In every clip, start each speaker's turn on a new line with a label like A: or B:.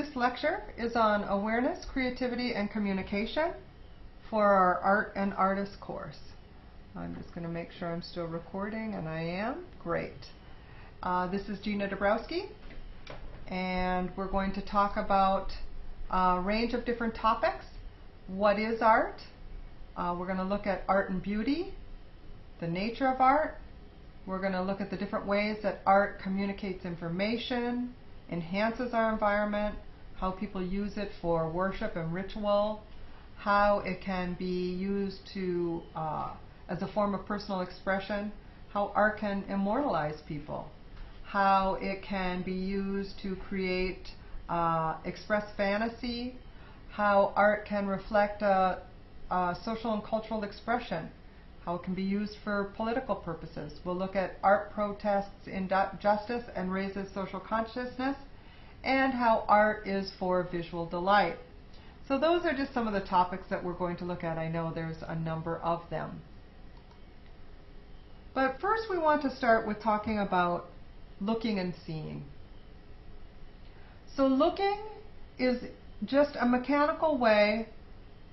A: This lecture is on awareness, creativity, and communication for our Art and Artist course. I'm just going to make sure I'm still recording, and I am. Great. This is Gina Dabrowski, and we're going to talk about a range of different topics. What is art? We're going to look at art and beauty, the nature of art. We're going to look at the different ways that art communicates information, enhances our environment, how people use it for worship and ritual, how it can be used to as a form of personal expression, how art can immortalize people, how it can be used to create, express fantasy, how art can reflect a social and cultural expression, how it can be used for political purposes. We'll look at art protests injustice and raises social consciousness, and how art is for visual delight. So those are just some of the topics that we're going to look at. I know there's a number of them. But first we want to start with talking about looking and seeing. So looking is just a mechanical way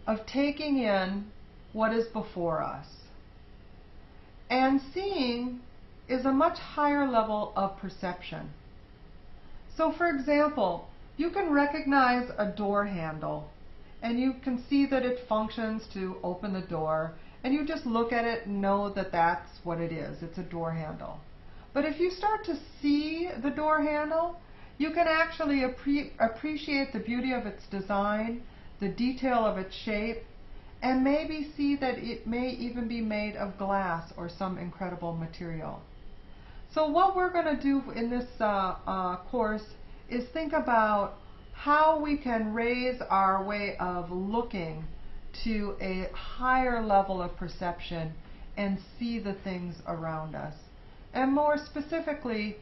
A: of taking in what is before us. And seeing is a much higher level of perception. So for example, you can recognize a door handle, and you can see that it functions to open the door, and you just look at it and know that that's what it is. It's a door handle. But if you start to see the door handle, you can actually appreciate the beauty of its design, the detail of its shape, and maybe see that it may even be made of glass or some incredible material. So what we're going to do in this course is think about how we can raise our way of looking to a higher level of perception and see the things around us. And more specifically,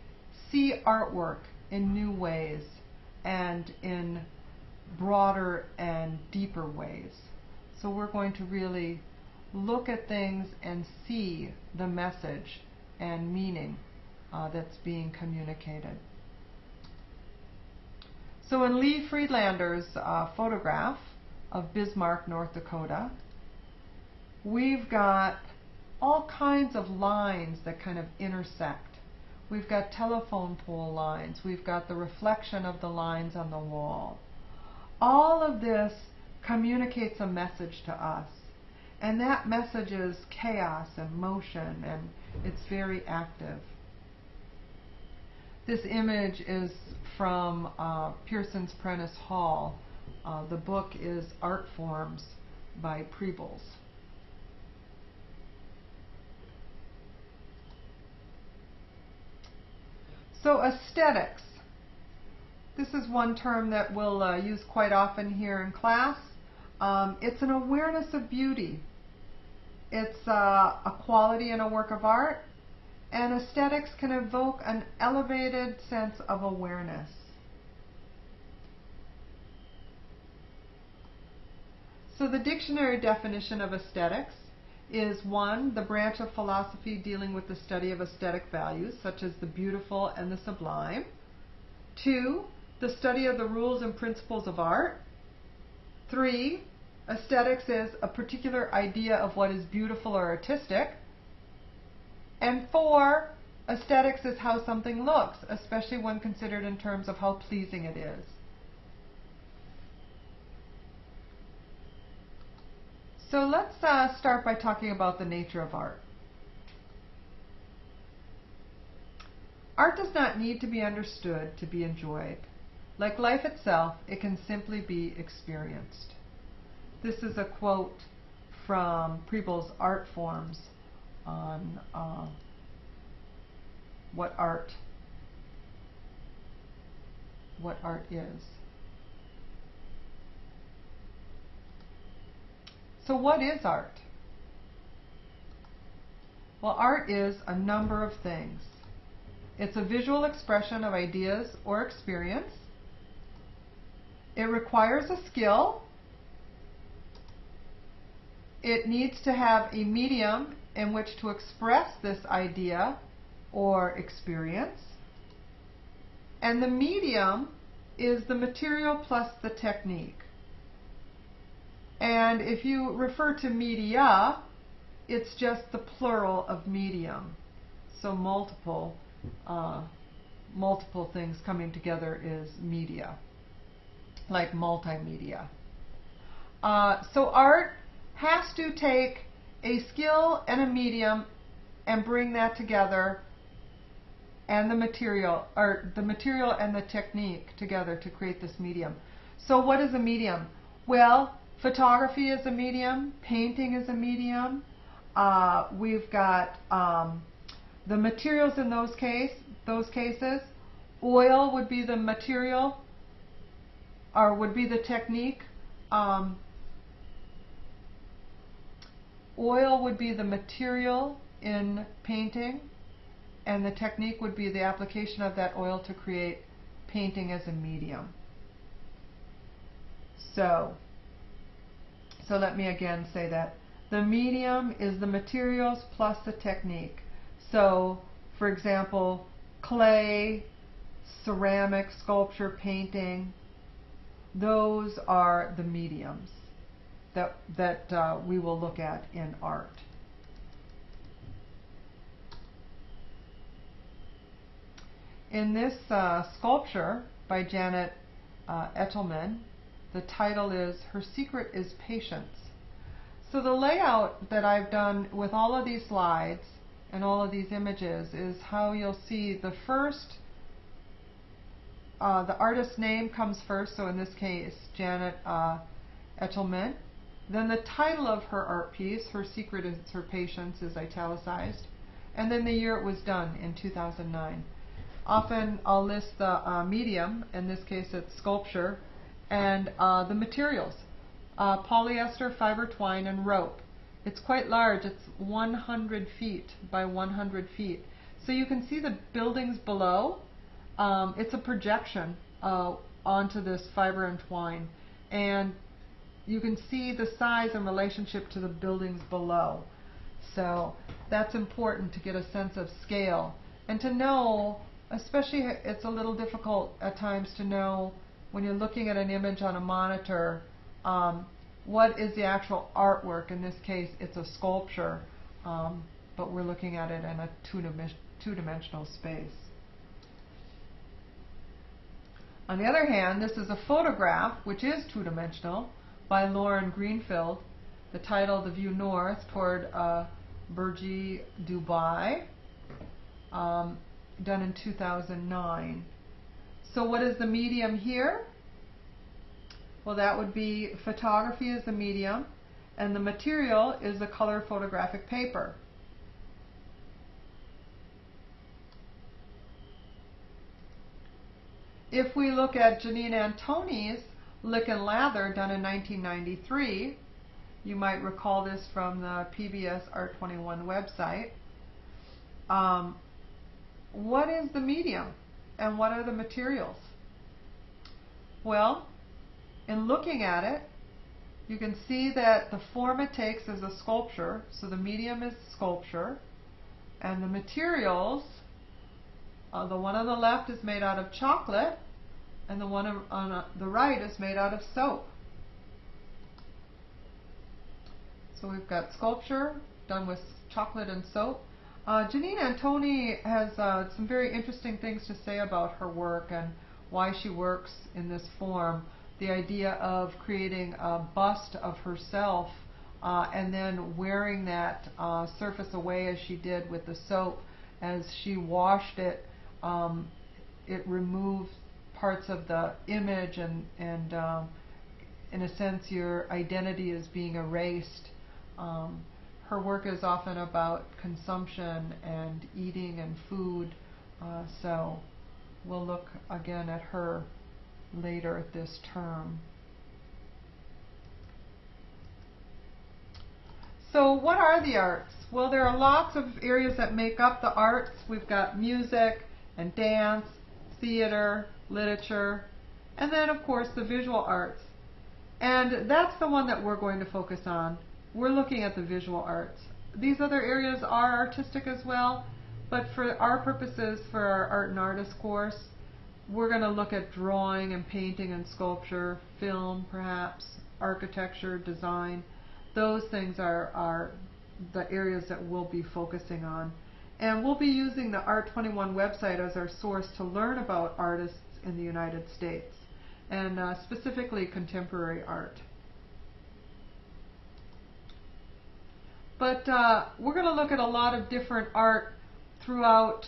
A: see artwork in new ways and in broader and deeper ways. So we're going to really look at things and see the message and meaning that's being communicated. So in Lee Friedlander's photograph of Bismarck, North Dakota, we've got all kinds of lines that kind of intersect. We've got telephone pole lines. We've got the reflection of the lines on the wall. All of this communicates a message to us. And that message is chaos and motion, and it's very active. This image is from Pearson's Prentice Hall. The book is Art Forms by Prebles. So aesthetics. This is one term that we'll use quite often here in class. It's an awareness of beauty. It's a quality in a work of art, and aesthetics can evoke an elevated sense of awareness. So the dictionary definition of aesthetics is 1, the branch of philosophy dealing with the study of aesthetic values, such as the beautiful and the sublime. 2, the study of the rules and principles of art. 3, aesthetics is a particular idea of what is beautiful or artistic. And 4, aesthetics is how something looks, especially when considered in terms of how pleasing it is. So let's start by talking about the nature of art. Art does not need to be understood to be enjoyed. Like life itself, it can simply be experienced. This is a quote from Prebles' Art Forms on what art is. So what is art? Well, art is a number of things. It's a visual expression of ideas or experience. It requires a skill. It needs to have a medium in which to express this idea or experience. And the medium is the material plus the technique. And if you refer to media, it's just the plural of medium. So multiple things coming together is media, like multimedia. So art has to take a skill and a medium and bring that together, and the material, or the material and the technique together to create this medium. So what is a medium? Well, photography is a medium, painting is a medium. We've got the materials in those cases. Oil would be the material, or would be the technique. Oil would be the material in painting, and the technique would be the application of that oil to create painting as a medium. So let me again say that. The medium is the materials plus the technique. So, for example, clay, ceramic, sculpture, painting, those are the mediums that we will look at in art. In this sculpture by Janet Ettelman, the title is Her Secret is Patience. So the layout that I've done with all of these slides and all of these images is how you'll see the first, the artist's name comes first, so in this case Janet Ettelman. Then the title of her art piece, Her Secret is Her Patience, is italicized. And then the year it was done, in 2009. Often I'll list the medium, in this case it's sculpture, and the materials. Polyester, fiber twine, and rope. It's quite large. It's 100 feet by 100 feet. So you can see the buildings below. It's a projection onto this fiber and twine. And you can see the size in relationship to the buildings below. So that's important to get a sense of scale. And to know, especially it's a little difficult at times to know when you're looking at an image on a monitor, what is the actual artwork. In this case, it's a sculpture, but we're looking at it in a two-dimensional space. On the other hand, this is a photograph, which is two-dimensional, by Lauren Greenfield. The title, The View North toward Burj Dubai, done in 2009. So what is the medium here? Well, that would be photography is the medium, and the material is the color photographic paper. If we look at Janine Antoni's Lick and Lather, done in 1993, you might recall this from the PBS Art 21 website. What is the medium and what are the materials? Well, in looking at it, you can see that the form it takes is a sculpture, so the medium is sculpture, and the materials, the one on the left is made out of chocolate, and the one on the right is made out of soap. So we've got sculpture done with chocolate and soap. Janine Antoni has some very interesting things to say about her work and why she works in this form. The idea of creating a bust of herself and then wearing that surface away as she did with the soap. As she washed it, it removed parts of the image, and in a sense your identity is being erased. Her work is often about consumption and eating and food, so we'll look again at her later this term. So what are the arts? Well, there are lots of areas that make up the arts. We've got music and dance, theater, literature, and then of course the visual arts. And that's the one that we're going to focus on. We're looking at the visual arts. These other areas are artistic as well, but for our purposes, for our art and artist course, we're going to look at drawing and painting and sculpture, film perhaps, architecture, design. Those things are the areas that we'll be focusing on. And we'll be using the Art21 website as our source to learn about artists in the United States, and specifically contemporary art. But we're going to look at a lot of different art throughout,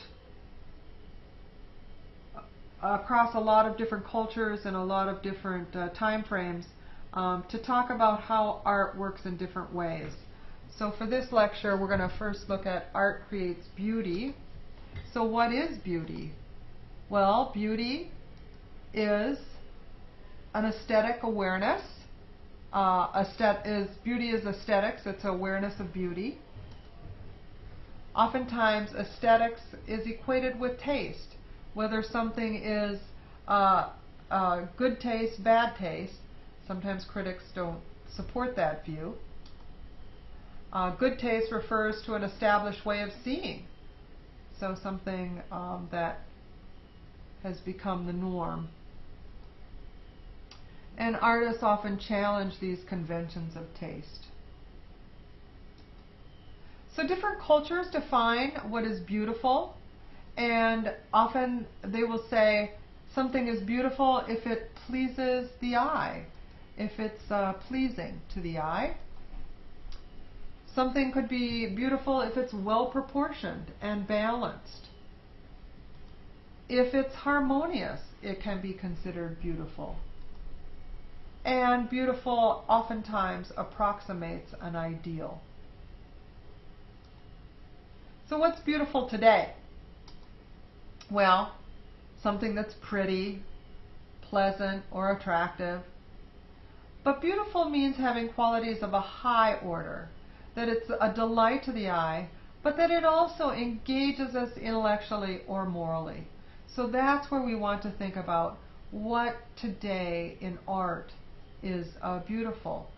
A: across a lot of different cultures and a lot of different time frames, to talk about how art works in different ways. So for this lecture, we're going to first look at art creates beauty. So what is beauty? Well, beauty is an aesthetic awareness. Beauty is aesthetics. It's awareness of beauty. Oftentimes, aesthetics is equated with taste. Whether something is good taste, bad taste. Sometimes critics don't support that view. Good taste refers to an established way of seeing. So something that has become the norm. And artists often challenge these conventions of taste. So different cultures define what is beautiful, and often they will say something is beautiful if it pleases the eye, if it's pleasing to the eye. Something could be beautiful if it's well proportioned and balanced. If it's harmonious, it can be considered beautiful. And beautiful oftentimes approximates an ideal. So what's beautiful today? Well, something that's pretty, pleasant, or attractive. But beautiful means having qualities of a high order, that it's a delight to the eye, but that it also engages us intellectually or morally. So that's where we want to think about what today in art is beautiful.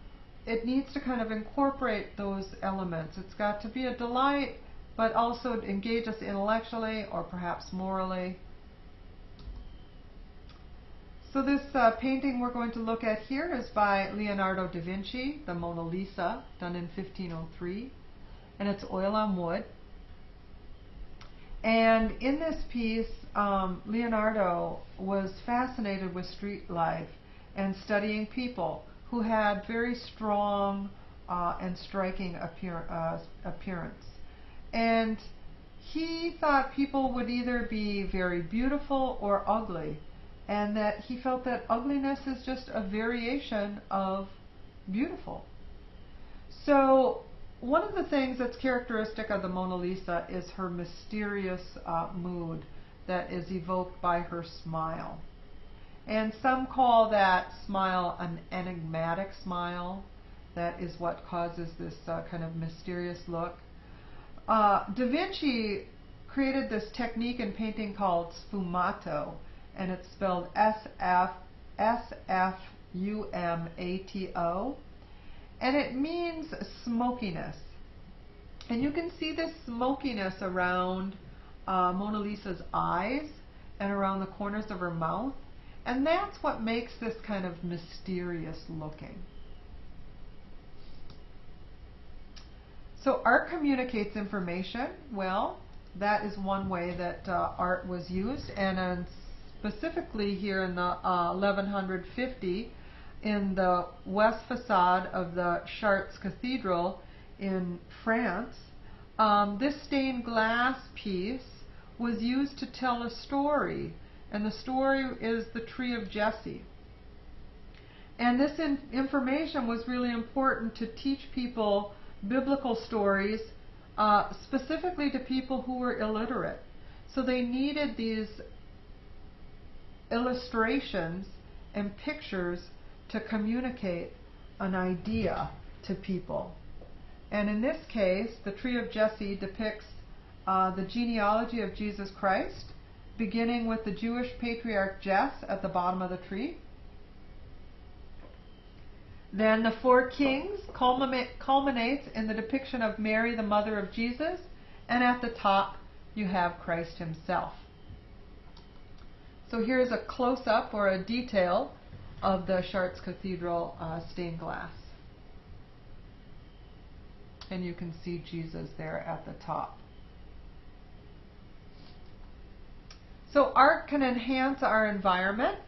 A: It needs to kind of incorporate those elements. It's got to be a delight, but also engage us intellectually or perhaps morally. So this painting we're going to look at here is by Leonardo da Vinci, the Mona Lisa, done in 1503, and it's oil on wood. And in this piece, Leonardo was fascinated with street life and studying people who had very strong and striking appearance. And he thought people would either be very beautiful or ugly, and that he felt that ugliness is just a variation of beautiful. So one of the things that's characteristic of the Mona Lisa is her mysterious mood that is evoked by her smile. And some call that smile an enigmatic smile. That is what causes this kind of mysterious look. Da Vinci created this technique in painting called sfumato, and it's spelled S-F-U-M-A-T-O, and it means smokiness. And you can see this smokiness around Mona Lisa's eyes and around the corners of her mouth, and that's what makes this kind of mysterious looking. So art communicates information. Well, that is one way that art was used, and specifically here in the 1150 in the west facade of the Chartres Cathedral in France, this stained glass piece was used to tell a story, and the story is the Tree of Jesse. And this information was really important to teach people biblical stories, specifically to people who were illiterate. So they needed these illustrations and pictures to communicate an idea to people. And in this case, the Tree of Jesse depicts the genealogy of Jesus Christ, beginning with the Jewish patriarch Jesse at the bottom of the tree. Then the four kings culminates in the depiction of Mary, the mother of Jesus, and at the top you have Christ himself. So here's a close-up or a detail of the Chartres Cathedral stained glass. And you can see Jesus there at the top. So art can enhance our environment.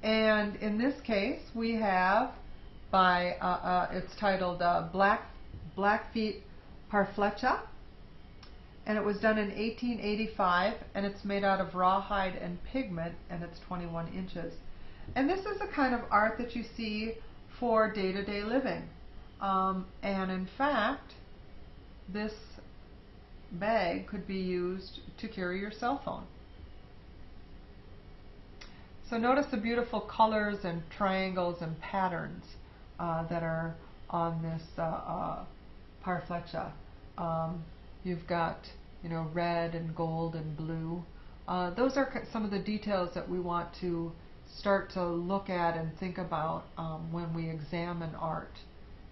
A: And in this case, we have it's titled Blackfeet Parflecha. And it was done in 1885, and it's made out of rawhide and pigment, and it's 21 inches. And this is the kind of art that you see for day-to-day living. And in fact, this bag could be used to carry your cell phone. So notice the beautiful colors and triangles and patterns that are on this parflecha. You've got, red and gold and blue. Those are some of the details that we want to start to look at and think about when we examine art,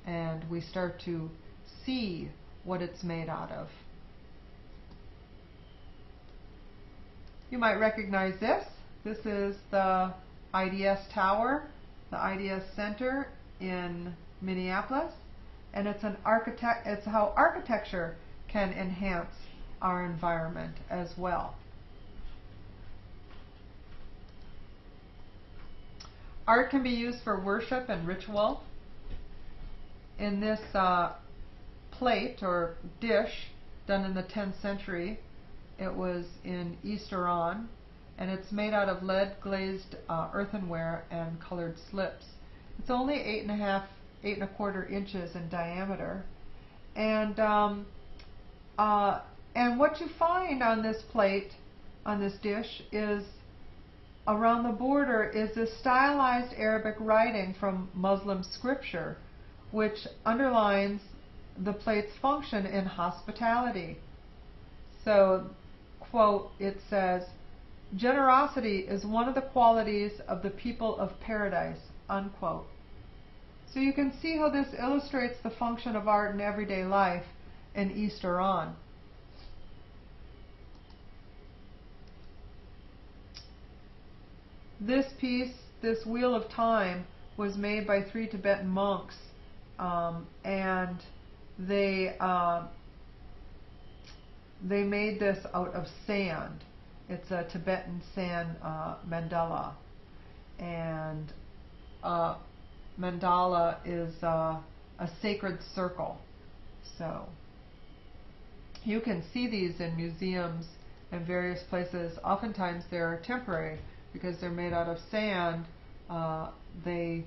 A: and we start to see what it's made out of. You might recognize this. This is the IDS Tower, the IDS Center in Minneapolis, and it's how architecture can enhance our environment as well. Art can be used for worship and ritual. In this plate or dish done in the 10th century, it was in East Iran, and it's made out of lead glazed earthenware and colored slips. It's only 8.25 inches in diameter, and what you find on this plate, on this dish, is around the border is this stylized Arabic writing from Muslim scripture, which underlines the plate's function in hospitality. So, quote, it says, "Generosity is one of the qualities of the people of paradise," unquote. So you can see how this illustrates the function of art in everyday life in East Iran. This piece, this Wheel of Time, was made by 3 Tibetan monks, and they made this out of sand. It's a Tibetan sand mandala, and mandala is a sacred circle. So you can see these in museums and various places. Oftentimes they're temporary because they're made out of sand. They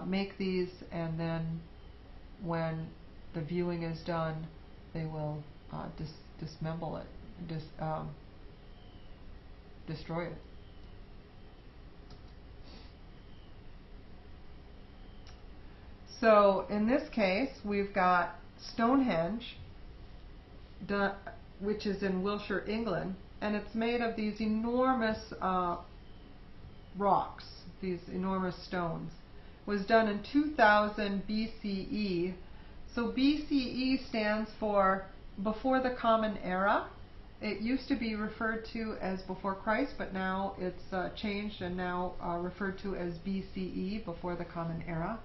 A: make these, and then when the viewing is done, they will dismember it, destroy it. So in this case, we've got Stonehenge, which is in Wiltshire, England, and it's made of these enormous rocks, these enormous stones. It was done in 2000 BCE. So BCE stands for before the Common Era. It used to be referred to as before Christ, but now it's changed and now referred to as BCE, before the Common Era.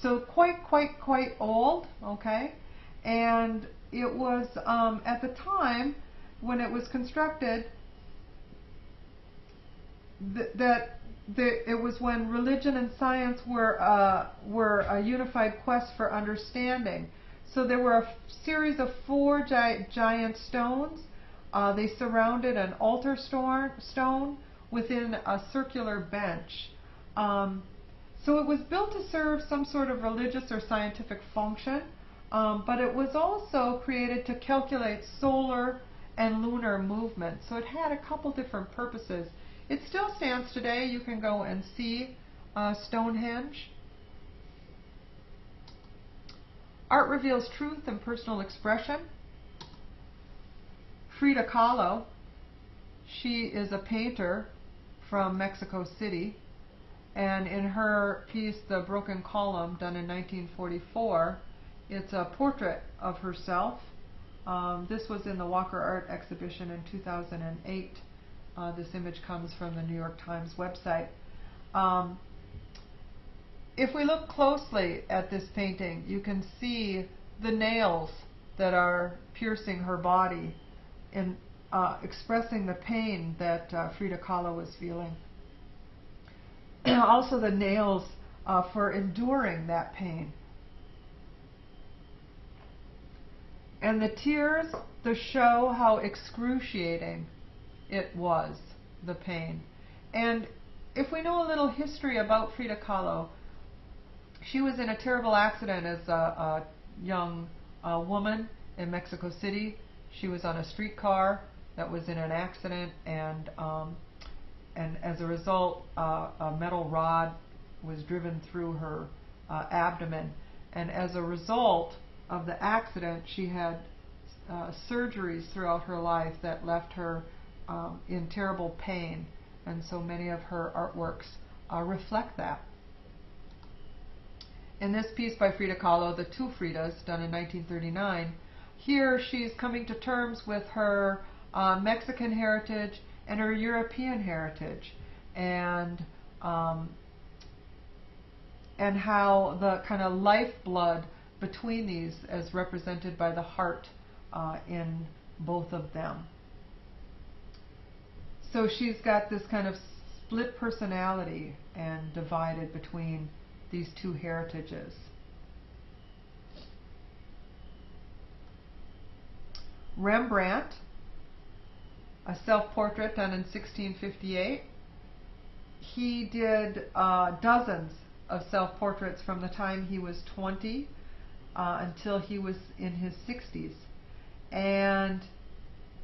A: So quite old, okay? And it was, at the time when it was constructed, it was when religion and science were a unified quest for understanding. So there were a series of 4 giant stones. They surrounded an altar stone within a circular bench. So it was built to serve some sort of religious or scientific function, but it was also created to calculate solar and lunar movement. So it had a couple different purposes. It still stands today. You can go and see Stonehenge. Art reveals truth and personal expression. Frida Kahlo, she is a painter from Mexico City, and in her piece, The Broken Column, done in 1944, it's a portrait of herself. This was in the Walker Art Exhibition in 2008. This image comes from the New York Times website. If we look closely at this painting, you can see the nails that are piercing her body and expressing the pain that Frida Kahlo was feeling. Also the nails for enduring that pain. And the tears to show how excruciating it was, the pain. And if we know a little history about Frida Kahlo, she was in a terrible accident as a young woman in Mexico City. She was on a streetcar that was in an accident, and as a result, a metal rod was driven through her abdomen. And as a result of the accident, she had surgeries throughout her life that left her in terrible pain. And so many of her artworks reflect that. In this piece by Frida Kahlo, The Two Fridas, done in 1939, here she's coming to terms with her Mexican heritage and her European heritage, and how the kind of lifeblood between these as represented by the heart in both of them. So she's got this kind of split personality and divided between these two heritages. Rembrandt, a self-portrait done in 1658. He did dozens of self-portraits from the time he was 20 until he was in his 60s. And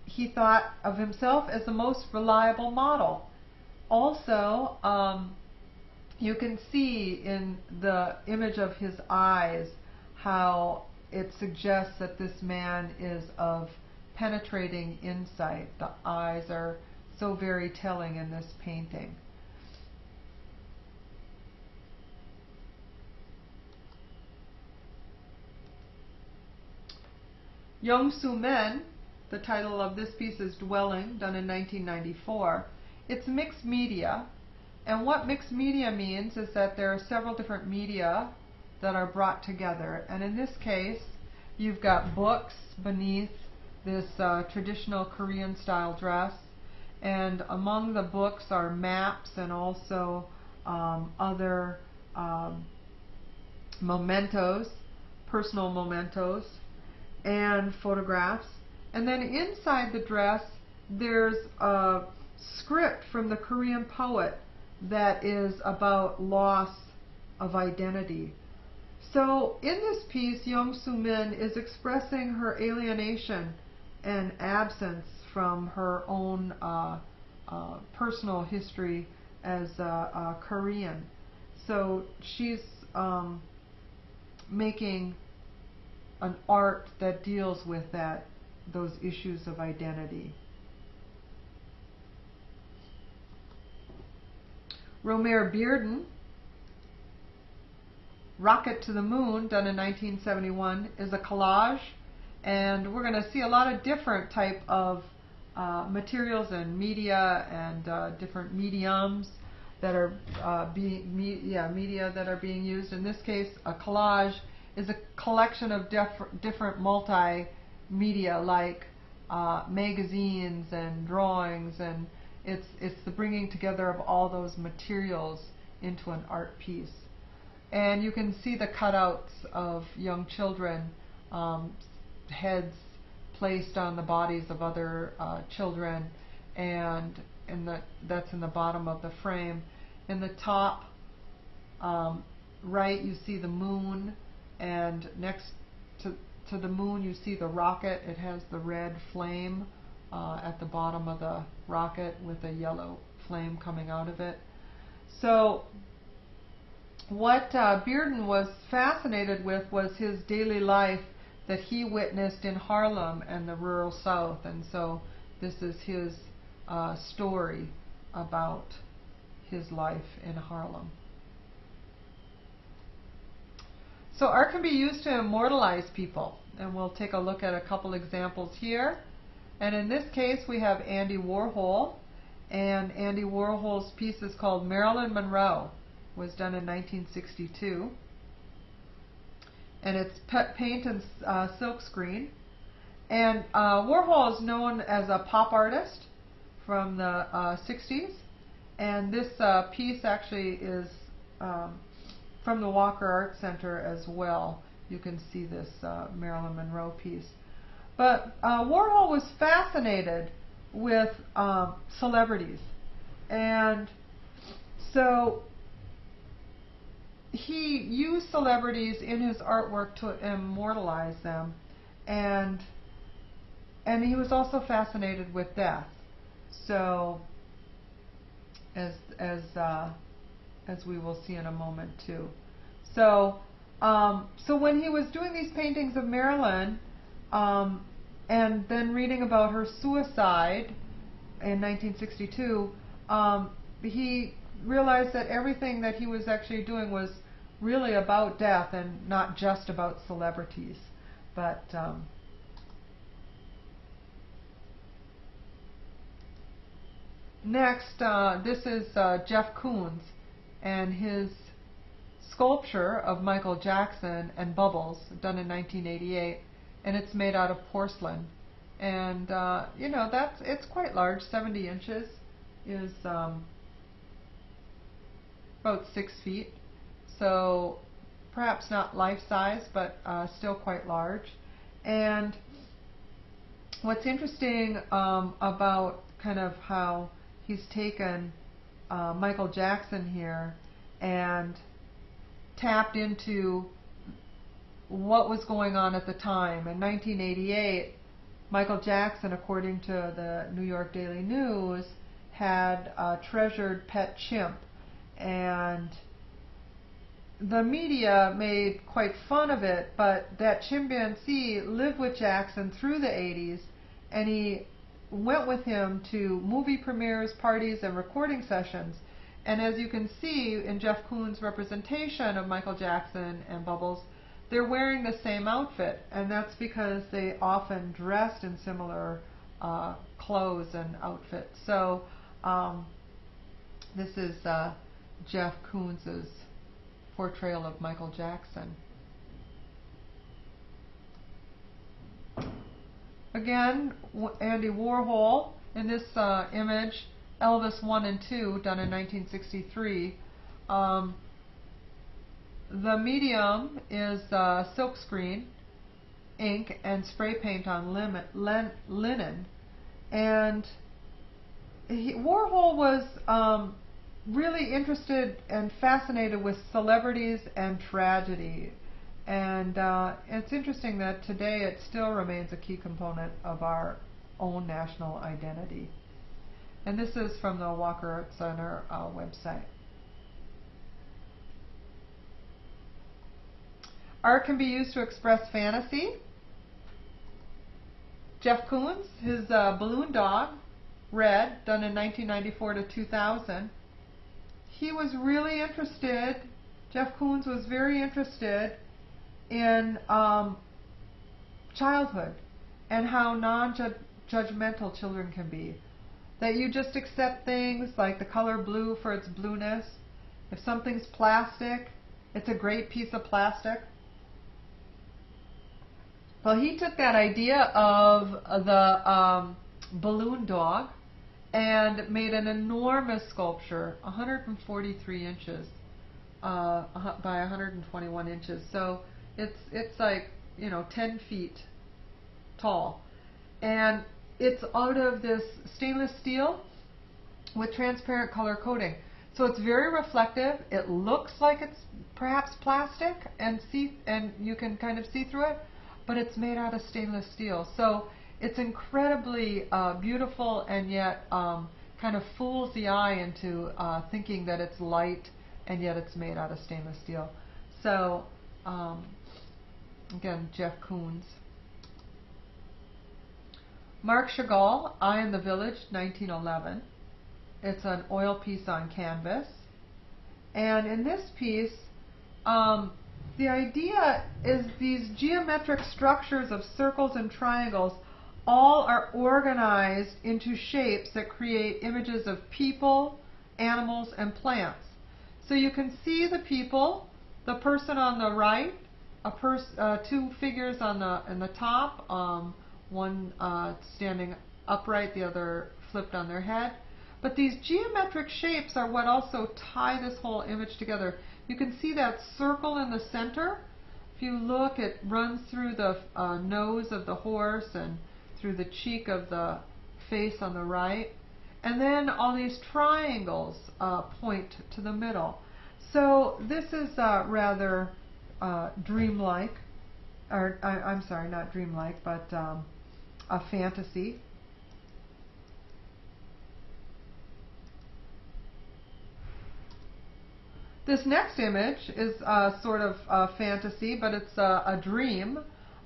A: he thought of himself as the most reliable model. Also, you can see in the image of his eyes how it suggests that this man is of penetrating insight. The eyes are so very telling in this painting. Young Su Men, the title of this piece is Dwelling, done in 1994. It's mixed media, and what mixed media means is that there are several different media that are brought together. And in this case, you've got books beneath this traditional Korean style dress, and among the books are maps and also other mementos, personal mementos, and photographs. And then inside the dress there's a script from the Korean poet that is about loss of identity. So in this piece, Young Su Min is expressing her alienation and absence from her own personal history as a Korean. So she's making an art that deals with those issues of identity. Romare Bearden, Rocket to the Moon, done in 1971, is a collage, and we're going to see a lot of different type of materials and media and different mediums that are media that are being used. In this case, a collage is a collection of different multimedia, like magazines and drawings, and it's the bringing together of all those materials into an art piece. And you can see the cutouts of young children, heads placed on the bodies of other children, and that's in the bottom of the frame. In the top right, you see the moon, and next to the moon you see the rocket. It has the red flame at the bottom of the rocket with a yellow flame coming out of it. So what Bearden was fascinated with was his daily life that he witnessed in Harlem and the rural South, and so this is his story about his life in Harlem. So art can be used to immortalize people, and we'll take a look at a couple examples here. And in this case we have Andy Warhol, And Andy Warhol's piece is called Marilyn Monroe. Was done in 1962. And it's paint and silk screen. And Warhol is known as a pop artist from the 60s. And this piece actually is from the Walker Art Center as well. You can see this Marilyn Monroe piece. But Warhol was fascinated with celebrities. And so he used celebrities in his artwork to immortalize them. And he was also fascinated with death. So as we will see in a moment too. So when he was doing these paintings of Marilyn, and then reading about her suicide in 1962, he realized that everything that he was actually doing was really about death and not just about celebrities. But next, this is Jeff Koons and his sculpture of Michael Jackson and Bubbles, done in 1988, and it's made out of porcelain. And you know, it's quite large. 70 inches is about 6 feet, so perhaps not life-size, but still quite large. And what's interesting about kind of how he's taken Michael Jackson here and tapped into what was going on at the time. In 1988, Michael Jackson, according to the New York Daily News, had a treasured pet chimp, and the media made quite fun of it, but that chimpanzee lived with Jackson through the 80s, and he went with him to movie premieres, parties, and recording sessions. And as you can see in Jeff Koons' representation of Michael Jackson and Bubbles, they're wearing the same outfit, and that's because they often dressed in similar clothes and outfits. So this is Jeff Koons' portrayal of Michael Jackson. Again, Andy Warhol, in this image, Elvis 1 and 2, done in 1963. The medium is silkscreen, ink, and spray paint on linen. And Warhol was really interested and fascinated with celebrities and tragedy. And it's interesting that today it still remains a key component of our own national identity. And this is from the Walker Art Center website. Art can be used to express fantasy. Jeff Koons, his balloon dog, Red, done in 1994 to 2000. He was really interested, Jeff Koons was very interested in childhood and how non-judgmental children can be. That you just accept things like the color blue for its blueness. If something's plastic, it's a great piece of plastic. Well, he took that idea of the balloon dog and made an enormous sculpture, 143 inches by 121 inches. So it's like, you know, 10 feet tall. And it's out of this stainless steel with transparent color coating. So it's very reflective. It looks like it's perhaps plastic and you can kind of see through it, but it's made out of stainless steel. So it's incredibly beautiful, and yet kind of fools the eye into thinking that it's light, and yet it's made out of stainless steel. So again, Jeff Koons. Marc Chagall, I in the Village, 1911. It's an oil piece on canvas. And in this piece, the idea is these geometric structures of circles and triangles all are organized into shapes that create images of people, animals, and plants. So you can see the people, the person on the right, two figures on in the top, one standing upright, the other flipped on their head. But these geometric shapes are what also tie this whole image together. You can see that circle in the center. If you look, it runs through the nose of the horse and through the cheek of the face on the right. And then all these triangles point to the middle. So this is rather dreamlike, or I'm sorry, not dreamlike, but a fantasy. This next image is sort of a fantasy, but it's a dream.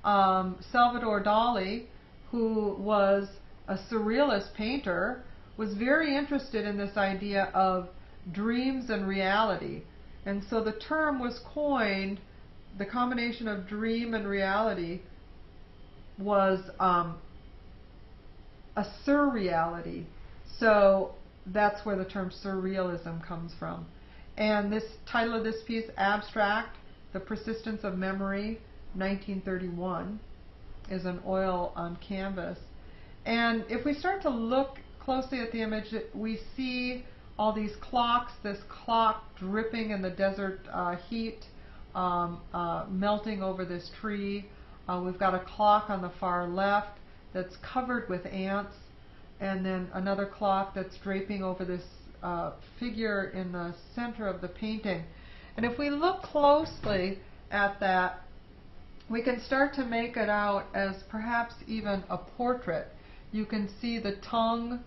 A: Salvador Dali, who was a surrealist painter, was very interested in this idea of dreams and reality. And so the term was coined, the combination of dream and reality was a surreality. So that's where the term surrealism comes from. And this title of this piece, Abstract, The Persistence of Memory, 1931, is an oil on canvas. And if we start to look closely at the image, we see all these clocks, this clock dripping in the desert heat, melting over this tree. We've got a clock on the far left that's covered with ants, and then another clock that's draping over this figure in the center of the painting. And if we look closely at that, we can start to make it out as perhaps even a portrait. You can see the tongue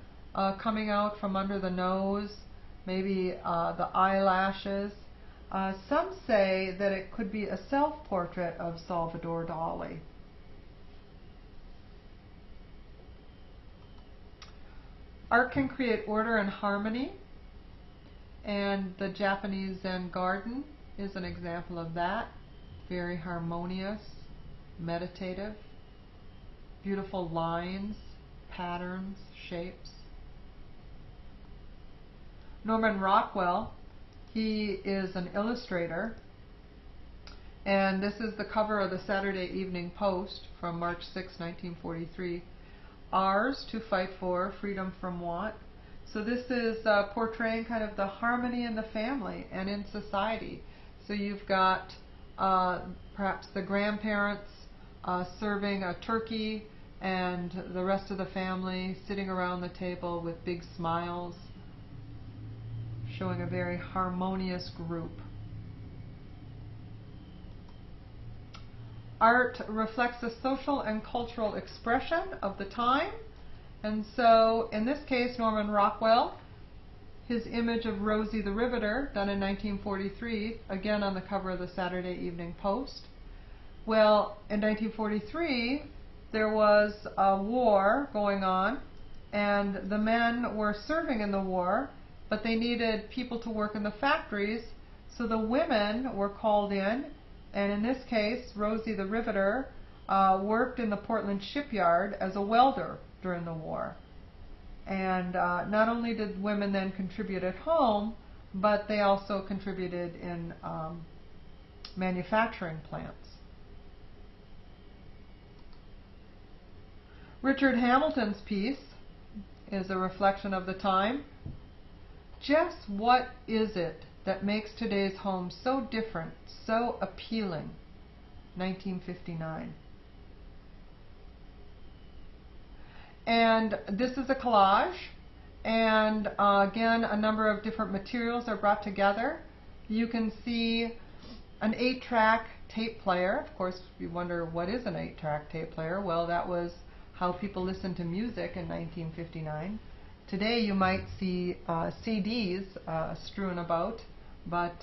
A: coming out from under the nose, maybe the eyelashes. Some say that it could be a self-portrait of Salvador Dali. Art can create order and harmony, and the Japanese Zen garden is an example of that. Very harmonious, meditative, beautiful lines, patterns, shapes. Norman Rockwell, he is an illustrator, and this is the cover of the Saturday Evening Post from March 6, 1943. Ours to fight for, freedom from want. So this is portraying kind of the harmony in the family and in society. So you've got perhaps the grandparents serving a turkey and the rest of the family sitting around the table with big smiles, showing a very harmonious group. Art reflects the social and cultural expression of the time. And so, in this case, Norman Rockwell, his image of Rosie the Riveter, done in 1943, again on the cover of the Saturday Evening Post. Well, in 1943, there was a war going on, and the men were serving in the war, but they needed people to work in the factories, so the women were called in, and in this case, Rosie the Riveter worked in the Portland shipyard as a welder during the war. And not only did women then contribute at home, but they also contributed in manufacturing plants. Richard Hamilton's piece is a reflection of the time. Just what is it that makes today's home so different, so appealing? 1959. And this is a collage, and again, a number of different materials are brought together. You can see an 8-track tape player. Of course, you wonder, what is an 8-track tape player? Well, that was how people listened to music in 1959. Today you might see CDs strewn about, but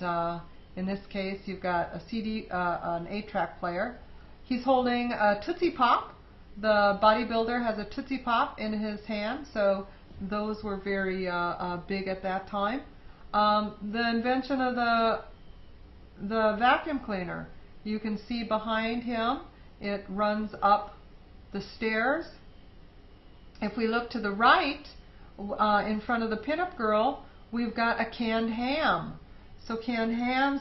A: in this case you've got a CD, an 8-track player. He's holding a Tootsie Pop. The bodybuilder has a Tootsie Pop in his hand, so those were very big at that time. The invention of the vacuum cleaner. You can see behind him, it runs up the stairs, If we look to the right, in front of the pinup girl, we've got a canned ham. So canned hams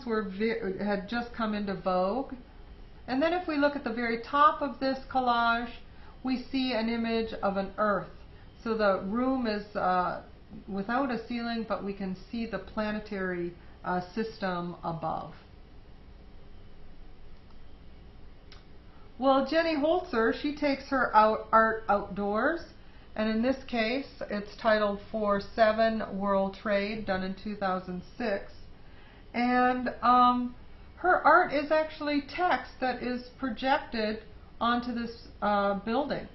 A: had just come into vogue. And then if we look at the very top of this collage, we see an image of an earth. So the room is without a ceiling, but we can see the planetary system above. Well, Jenny Holzer, she takes her art outdoors, and in this case, it's titled For 7 World Trade, done in 2006. And her art is actually text that is projected onto this building.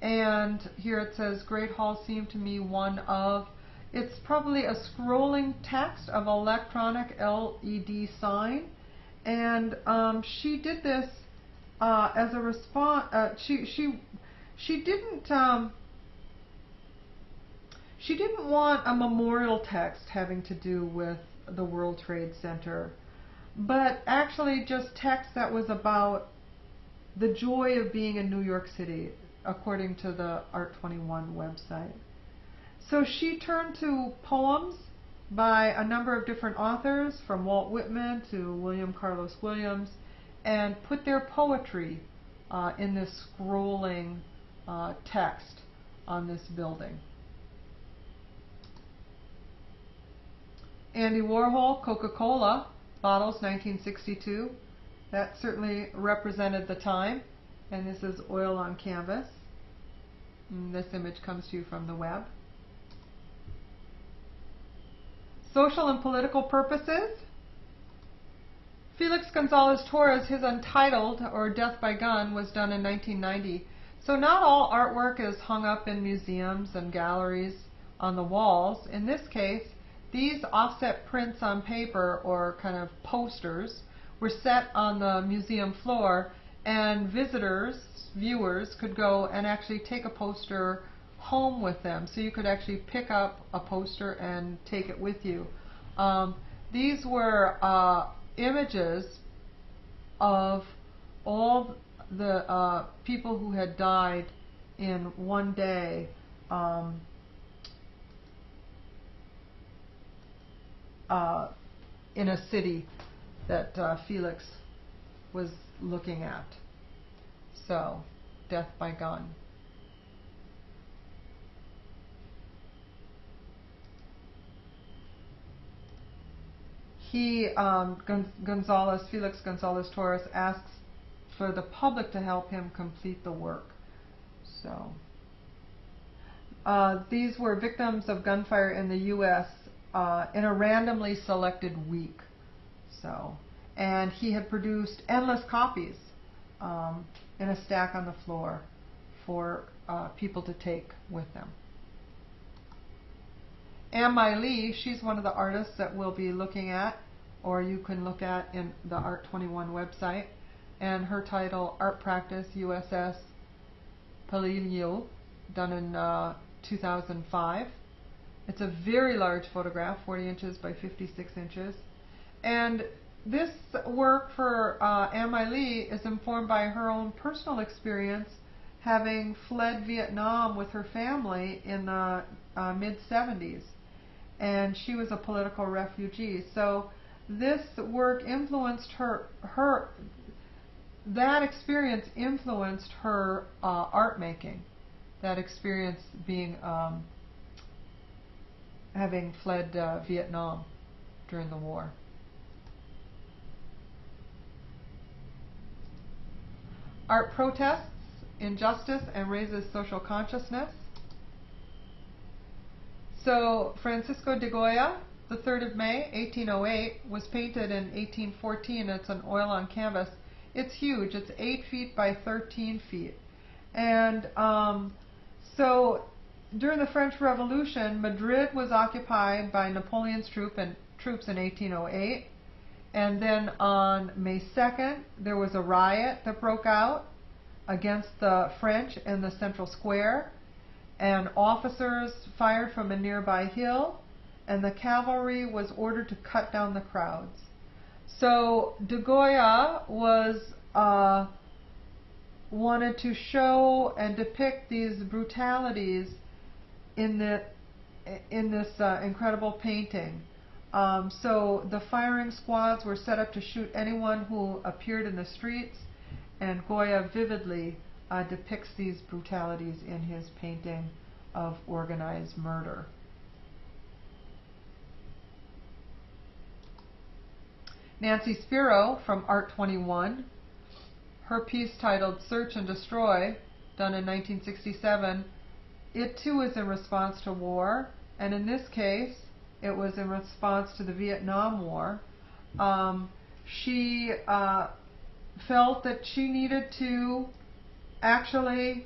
A: And here it says, Great Hall seemed to me one of, it's probably a scrolling text of electronic LED sign. And she did this as a response. She didn't want a memorial text having to do with the World Trade Center, but actually just text that was about the joy of being in New York City, according to the Art21 website. So she turned to poems by a number of different authors, from Walt Whitman to William Carlos Williams, and put their poetry in this scrolling text on this building. Andy Warhol, Coca-Cola, bottles, 1962. That certainly represented the time. And this is oil on canvas. And this image comes to you from the web. Social and political purposes. Felix Gonzalez Torres, his Untitled, or Death by Gun, was done in 1990. So not all artwork is hung up in museums and galleries on the walls. In this case, these offset prints on paper, or kind of posters, were set on the museum floor, and visitors, viewers, could go and actually take a poster home with them. So you could actually pick up a poster and take it with you. These were images of all the people who had died in one day in a city that Felix was looking at. So, death by gun. Felix Gonzalez Torres asks for the public to help him complete the work. So, these were victims of gunfire in the U.S. In a randomly selected week. So, and he had produced endless copies in a stack on the floor for people to take with them. Anne Mai Lee, she's one of the artists that we'll be looking at, or you can look at in the Art21 website. And her title, Art Practice, USS Peleliu, done in 2005. It's a very large photograph, 40 inches by 56 inches. And this work for Anne Mai Lee is informed by her own personal experience, having fled Vietnam with her family in the mid-70s. And she was a political refugee. So this work influenced her, that experience influenced her art making. That experience being, having fled Vietnam during the war. Art protests injustice and raises social consciousness. So Francisco de Goya, the 3rd of May, 1808, was painted in 1814. It's an oil on canvas. It's huge. It's 8 feet by 13 feet. And so during the French Revolution, Madrid was occupied by Napoleon's troops in 1808. And then on May 2nd, there was a riot that broke out against the French in the central square. And officers fired from a nearby hill, and the cavalry was ordered to cut down the crowds. So de Goya was wanted to show and depict these brutalities in this incredible painting. So the firing squads were set up to shoot anyone who appeared in the streets, and Goya vividly depicts these brutalities in his painting of organized murder. Nancy Spiro from Art 21, her piece titled Search and Destroy, done in 1967, it too is in response to war, and in this case it was in response to the Vietnam War. She felt that she needed to actually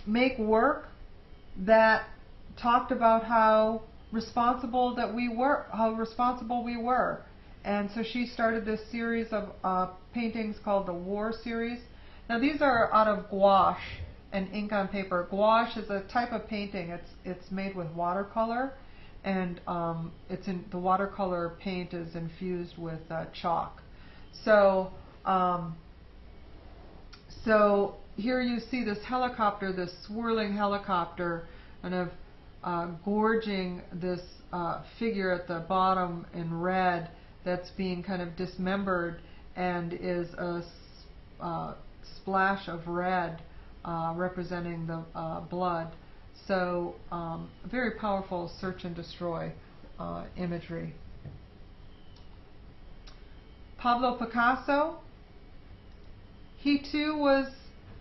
A: make work that talked about how responsible we were. And so she started this series of paintings called the War Series. Now these are out of gouache and ink on paper. Gouache is a type of painting. It's made with watercolor, and the watercolor paint is infused with chalk. So so here you see this helicopter, this swirling helicopter, kind of gorging this figure at the bottom in red that's being kind of dismembered, and is a splash of red representing the blood. So very powerful search and destroy imagery. Pablo Picasso, he too was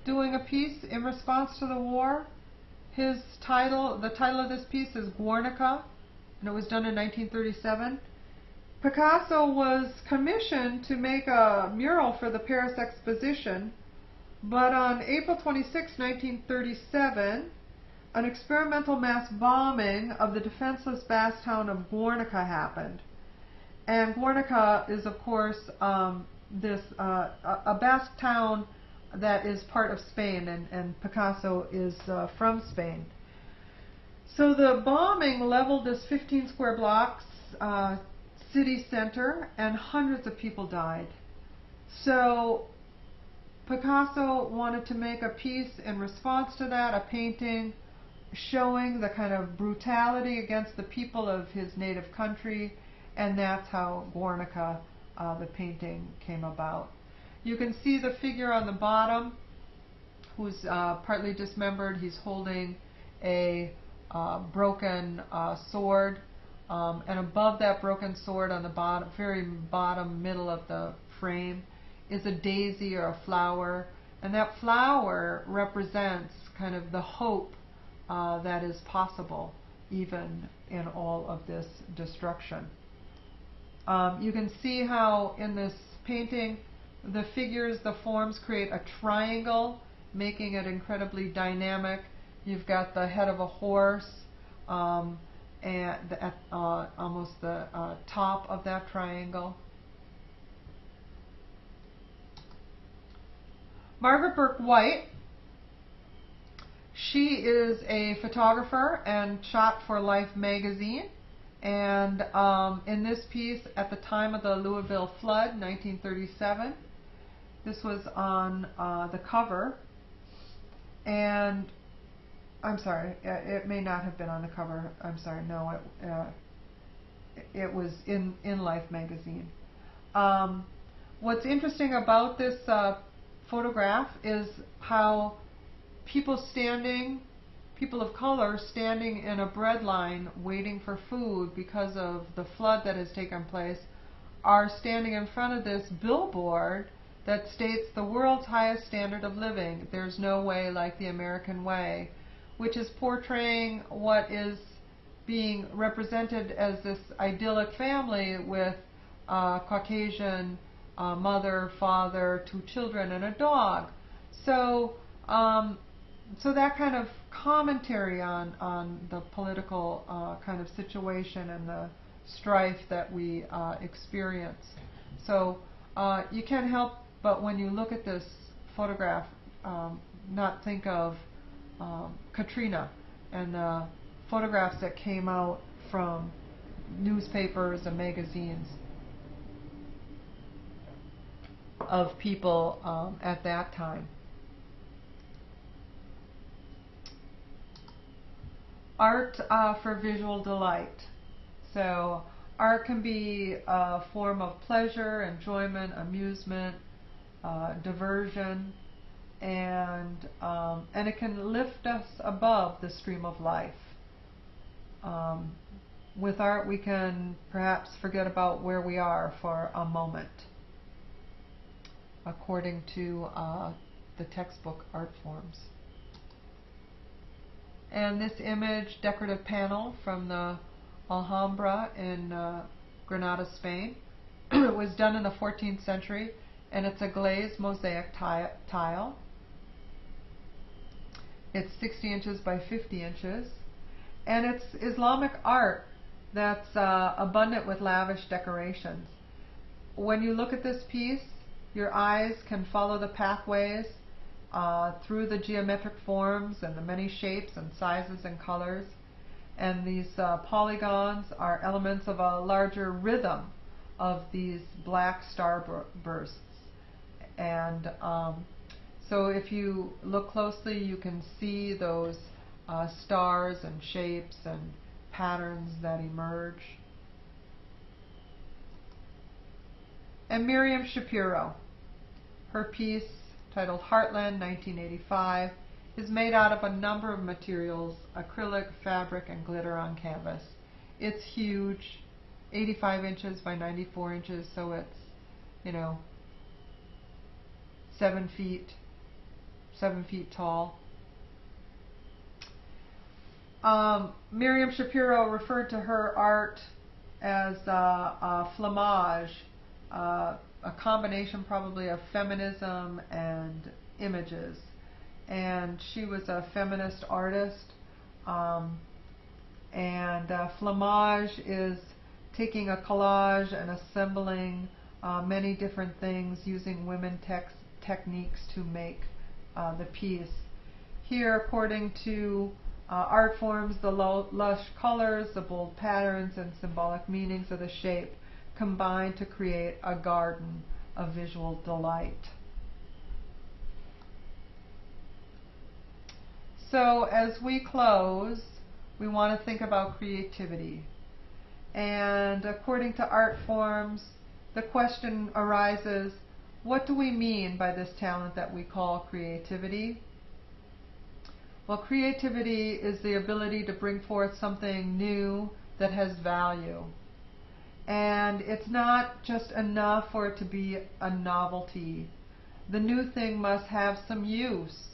A: doing a piece in response to the war. The title of this piece is Guernica, and it was done in 1937. Picasso was commissioned to make a mural for the Paris Exposition, but on April 26, 1937, an experimental mass bombing of the defenseless Basque town of Guernica happened. And Guernica is, of course, a Basque town that is part of Spain, and Picasso is from Spain. So the bombing leveled this 15 square blocks city center, and hundreds of people died. So Picasso wanted to make a piece in response to that, a painting showing the kind of brutality against the people of his native country, and that's how Guernica, the painting, came about. You can see the figure on the bottom who's partly dismembered. He's holding a broken sword, and above that broken sword on the bottom, very bottom middle of the frame, is a daisy or a flower, and that flower represents kind of the hope that is possible even in all of this destruction. You can see how in this painting the figures, the forms create a triangle, making it incredibly dynamic. You've got the head of a horse and at almost the top of that triangle. Margaret Burke White, she is a photographer and shot for Life magazine. And in this piece, at the time of the Louisville flood, 1937, this was on the cover. And I'm sorry, it may not have been on the cover. I'm sorry, no, it was in Life magazine. What's interesting about this photograph is how people of color standing in a bread line waiting for food because of the flood that has taken place are standing in front of this billboard that states the world's highest standard of living. There's no way like the American way, which is portraying what is being represented as this idyllic family with Caucasian mother, father, 2 children, and a dog. So so that kind of commentary on the political kind of situation and the strife that we experience. So you can't help but when you look at this photograph not think of Katrina and the photographs that came out from newspapers and magazines. of people at that time. Art for visual delight. So art can be a form of pleasure, enjoyment, amusement, diversion, and it can lift us above the stream of life. With art, we can perhaps forget about where we are for a moment, according to the textbook Art Forms. And this image, decorative panel from the Alhambra in Granada, Spain, was done in the 14th century, and it's a glazed mosaic tile. It's 60 inches by 50 inches, and it's Islamic art that's abundant with lavish decorations. When you look at this piece, your eyes can follow the pathways through the geometric forms and the many shapes and sizes and colors. And these polygons are elements of a larger rhythm of these black star bursts. And so if you look closely, you can see those stars and shapes and patterns that emerge. And Miriam Schapiro, her piece titled Heartland 1985 is made out of a number of materials: acrylic, fabric, and glitter on canvas. It's huge, 85 inches by 94 inches, so it's, 7 feet tall. Miriam Schapiro referred to her art as a flamage, a combination probably of feminism and images. And she was a feminist artist. Flamage is taking a collage and assembling many different things using women techniques to make the piece. Here, according to Art Forms, the lush colors, the bold patterns, and symbolic meanings of the shape combine to create a garden of visual delight. So as we close, we want to think about creativity. And according to Art Forms, the question arises, what do we mean by this talent that we call creativity? Well, creativity is the ability to bring forth something new that has value. And it's not just enough for it to be a novelty. The new thing must have some use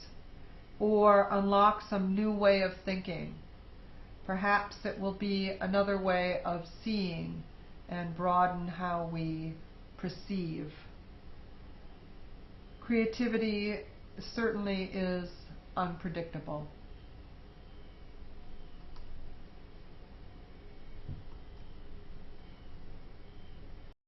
A: or unlock some new way of thinking. Perhaps it will be another way of seeing and broaden how we perceive. Creativity certainly is unpredictable.